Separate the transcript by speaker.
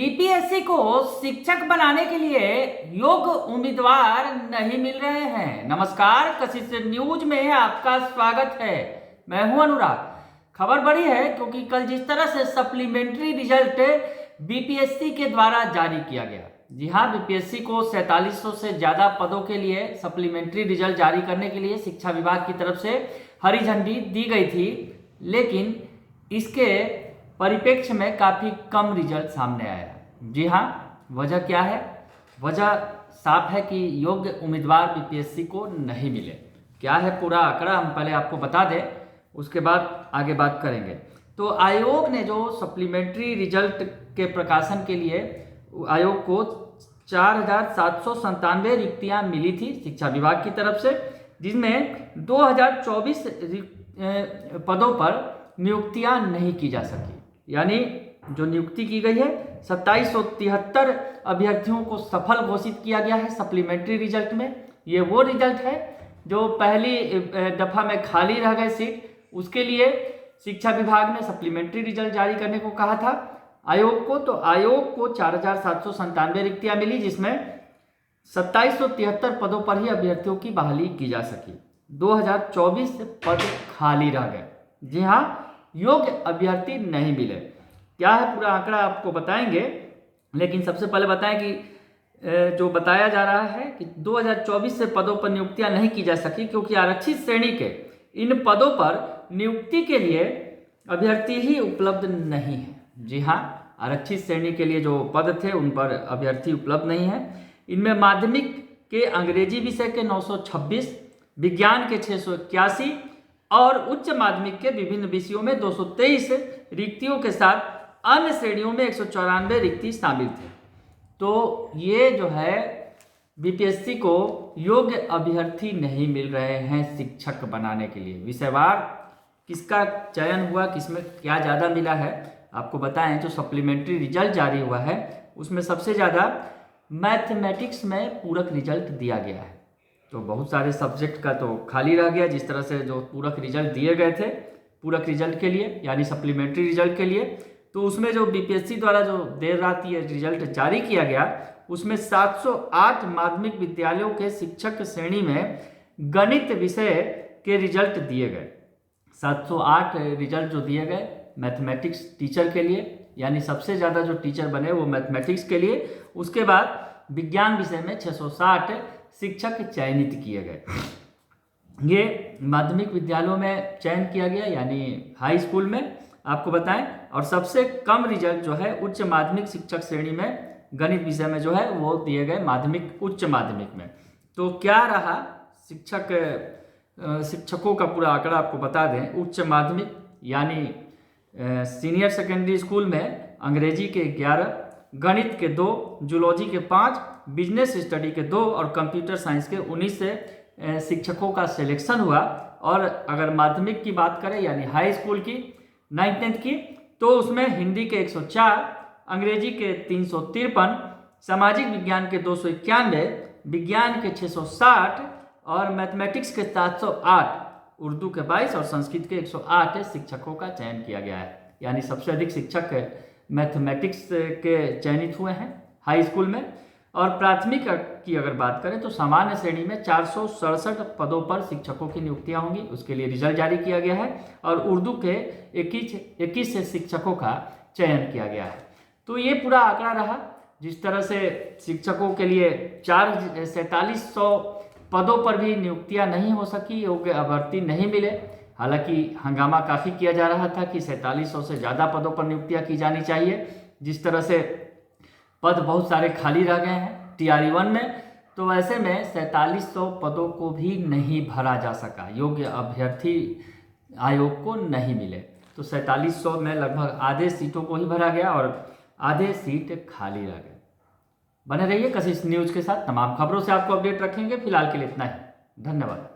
Speaker 1: BPSC को शिक्षक बनाने के लिए योग्य उम्मीदवार नहीं मिल रहे हैं। नमस्कार, कशिश न्यूज में आपका स्वागत है। मैं हूं अनुराग। खबर बड़ी है क्योंकि कल जिस तरह से सप्लीमेंट्री रिजल्ट बीपीएससी के द्वारा जारी किया गया, जी हाँ, बीपीएससी को 4700 से ज़्यादा पदों के लिए सप्लीमेंट्री रिजल्ट जारी करने के लिए शिक्षा विभाग की तरफ से हरी झंडी दी गई थी, लेकिन इसके परिप्रेक्ष्य में काफ़ी कम रिजल्ट सामने आया। जी हाँ, वजह क्या है? वजह साफ है कि योग्य उम्मीदवार बीपीएससी को नहीं मिले। क्या है पूरा आंकड़ा, हम पहले आपको बता दें, उसके बाद आगे बात करेंगे। तो आयोग ने जो सप्लीमेंट्री रिजल्ट के प्रकाशन के लिए आयोग को 4797 रिक्तियाँ मिली थी शिक्षा विभाग की तरफ से, जिसमें 2024 पदों पर नियुक्तियाँ नहीं की जा सकी। यानी जो नियुक्ति की गई है 2773 अभ्यर्थियों को सफल घोषित किया गया है सप्लीमेंट्री रिजल्ट में। ये वो रिजल्ट है जो पहली दफा में खाली रह गए सीट, उसके लिए शिक्षा विभाग ने सप्लीमेंट्री रिजल्ट जारी करने को कहा था आयोग को। तो आयोग को 4797 रिक्तियां मिली, जिसमें 2773 पदों पर ही अभ्यर्थियों की बहाली की जा सकी। 2024 पद खाली रह गए। जी हाँ, योग्य अभ्यर्थी नहीं मिले। क्या है पूरा आंकड़ा आपको बताएंगे, लेकिन सबसे पहले बताएं कि जो बताया जा रहा है कि 2024 से पदों पर नियुक्तियां नहीं की जा सकी क्योंकि आरक्षित श्रेणी के इन पदों पर नियुक्ति के लिए अभ्यर्थी ही उपलब्ध नहीं है। जी हाँ, आरक्षित श्रेणी के लिए जो पद थे उन पर अभ्यर्थी उपलब्ध नहीं है। इनमें माध्यमिक के अंग्रेजी विषय के 926, विज्ञान के 681 और उच्च माध्यमिक के विभिन्न विषयों में 223 रिक्तियों के साथ अन्य श्रेणियों में 194 रिक्ति शामिल थे। तो ये जो है बीपीएससी को योग्य अभ्यर्थी नहीं मिल रहे हैं शिक्षक बनाने के लिए। विषयवार किसका चयन हुआ, किसमें क्या ज़्यादा मिला है आपको बताएं। जो सप्लीमेंट्री रिजल्ट जारी हुआ है उसमें सबसे ज़्यादा मैथमेटिक्स में पूरक रिजल्ट दिया गया है। तो बहुत सारे सब्जेक्ट का तो खाली रह गया। जिस तरह से जो पूरक रिजल्ट दिए गए थे पूरक रिजल्ट के लिए यानी सप्लीमेंट्री रिजल्ट के लिए, तो उसमें जो बीपीएससी द्वारा जो देर रात ये रिजल्ट जारी किया गया उसमें 708 माध्यमिक विद्यालयों के शिक्षक श्रेणी में गणित विषय के रिजल्ट दिए गए। 708 रिजल्ट जो दिए गए मैथमेटिक्स टीचर के लिए, यानी सबसे ज़्यादा जो टीचर बने वो मैथमेटिक्स के लिए। उसके बाद विज्ञान विषय में 660 शिक्षक चयनित किए गए। ये माध्यमिक विद्यालयों में चयन किया गया यानी हाई स्कूल में आपको बताएं। और सबसे कम रिजल्ट जो है उच्च माध्यमिक शिक्षक श्रेणी में गणित विषय में जो है वो दिए गए माध्यमिक उच्च माध्यमिक में। तो क्या रहा शिक्षकों का पूरा आंकड़ा आपको बता दें। उच्च माध्यमिक यानी सीनियर सेकेंडरी स्कूल में अंग्रेजी के 11, गणित के 2, जूलॉजी के 5, बिजनेस स्टडी के 2 और कंप्यूटर साइंस के 19 से शिक्षकों का सिलेक्शन हुआ। और अगर माध्यमिक की बात करें यानी हाई स्कूल की 9th 10th की, तो उसमें हिंदी के 104, अंग्रेजी के 353, सामाजिक विज्ञान के 291, विज्ञान के 660 और मैथमेटिक्स के 708, उर्दू के 22 और संस्कृत के 108 शिक्षकों का चयन किया गया है। यानी सबसे अधिक शिक्षक मैथमेटिक्स के चयनित हुए हैं हाई स्कूल में। और प्राथमिक की अगर बात करें तो सामान्य श्रेणी में 467 पदों पर शिक्षकों की नियुक्तियां होंगी, उसके लिए रिजल्ट जारी किया गया है। और उर्दू के 21 से शिक्षकों का चयन किया गया है। तो ये पूरा आंकड़ा रहा। जिस तरह से शिक्षकों के लिए 4700 पदों पर भी नियुक्तियां नहीं हो सकी, योग्य अभ्यर्थी नहीं मिले। हालांकि हंगामा काफ़ी किया जा रहा था कि 4700 से ज़्यादा पदों पर नियुक्तियां की जानी चाहिए। जिस तरह से पद बहुत सारे खाली रह गए हैं TRE 1 में, तो ऐसे में 4700 पदों को भी नहीं भरा जा सका। योग्य अभ्यर्थी आयोग को नहीं मिले, तो 4700 में लगभग आधे सीटों को ही भरा गया और आधे सीट खाली रह गए। बने रहिए कशिश न्यूज़ के साथ, तमाम खबरों से आपको अपडेट रखेंगे। फिलहाल के लिए इतना ही, धन्यवाद।